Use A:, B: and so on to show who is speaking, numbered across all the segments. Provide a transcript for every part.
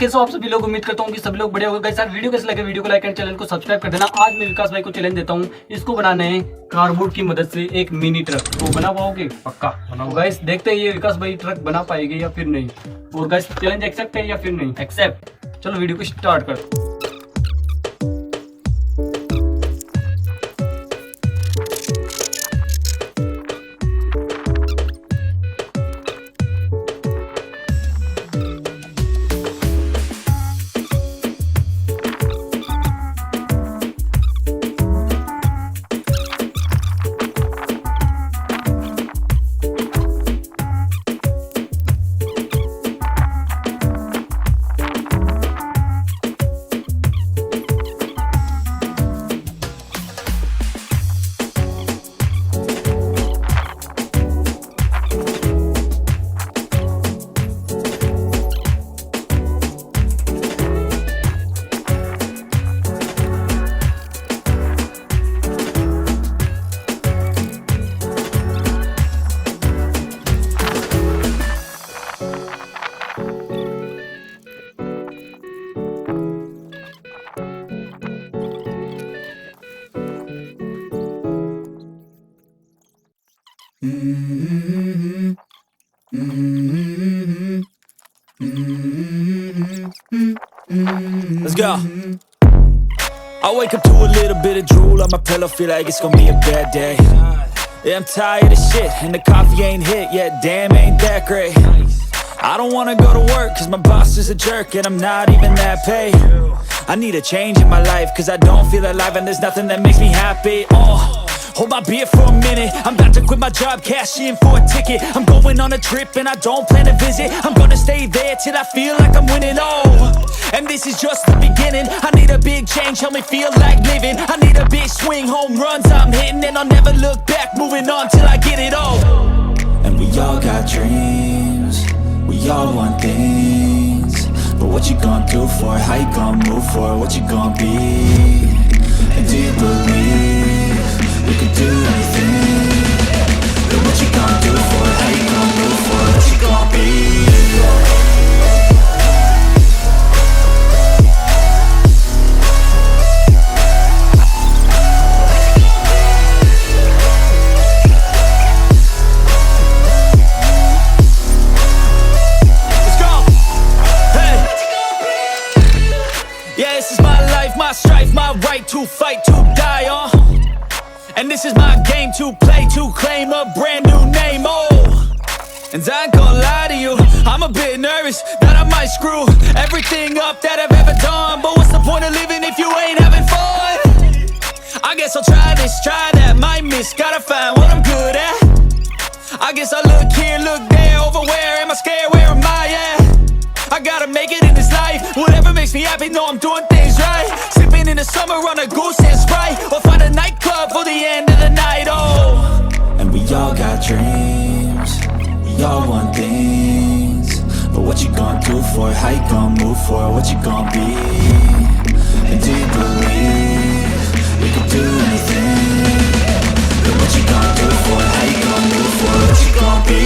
A: कैसे हो आप सभी लोग। उम्मीद करता हूँ कि सभी लोग बढ़िया होगा। गाइस यार वीडियो कैसे लगे वीडियो को लाइक एंड चैनल को सब्सक्राइब कर देना। आज मैं विकास भाई को चैलेंज देता हूँ, इसको बनाना है कार्डबोर्ड की मदद से एक मिनी ट्रक। तो बना पाओगे? पक्का बनाओ। गाइस देखते हैं ये विकास भाई ट्रक बना पाएंगे या फिर नहीं। और गाइस चैलेंज एक्सेप्ट है या फिर नहीं? एक्सेप्ट। चलो वीडियो को स्टार्ट करते हैं।
B: Let's go. I wake up to a little bit of drool on my pillow, feel like it's gonna be a bad day. Yeah, I'm tired of shit, and the coffee ain't hit yet, damn, ain't that great. I don't wanna go to work, cause my boss is a jerk, and I'm not even that paid. I need a change in my life, cause I don't feel alive, and there's nothing that makes me happy. Hold my beer for a minute, I'm about to quit my job, cash in for a ticket. I'm going on a trip and I don't plan to visit. I'm gonna stay there till I feel like I'm winning, and this is just the beginning. I need a big change, help me feel like living. I need a big swing, home runs I'm hitting, and I'll never look back, moving on till I get it all. And we all got dreams, we all want things, but what you gonna do for it? How you gonna move for it? What you gonna be? And do you believe you can do anything? But what you gonna do for it? How you gonna move for it? What you gonna be? Let's go! Hey! Yeah, this is my life, my strife, my right to fight, to die on. And this is my game to play, to claim a brand new name, And I ain't gonna lie to you, I'm a bit nervous that I might screw everything up that I've ever done. But what's the point of living if you ain't having fun? I guess I'll try this, try that, might miss, gotta find what I'm good at. I guess I look here, look there, over where am I scared, where am I at? I gotta make it in this life, whatever makes me happy, know I'm doing things right. Sipping in the summer on a goose and Sprite, or find a nightclub for the end of the night, And we all got dreams, we all want things, but what you gonna do for it? How you gonna move for it? What you gonna be? And do you believe you can do anything? But what you gonna do for it? How you gonna move for it? What you gonna be?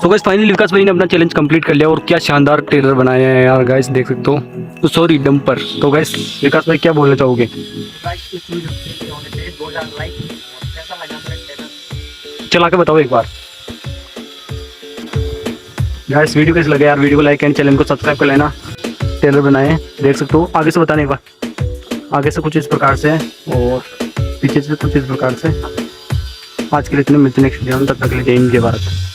A: तो guys finally विकास भाई ने अपना challenge complete कर लिया और क्या शानदार trailer बनाया है यार गाइस, देख सकते हो। तो सॉरी डंपर। तो गाइस विकास भाई क्या बोलना चाहोगे? चला के बताओ एक बार गाइस, वीडियो कैसे लगे यार? वीडियो को लाइक एंड चैनल को सब्सक्राइब कर लेना। ट्रेलर बनाए देख सकते हो। आगे से बताने एक बार, आगे से कुछ इस प्रकार से है और पीछे से कुछ इस प्रकार से। आज के लिए इतने मिलते नेक्स्ट वीडियो में, तब तक के लिए जय हिंद जय भारत।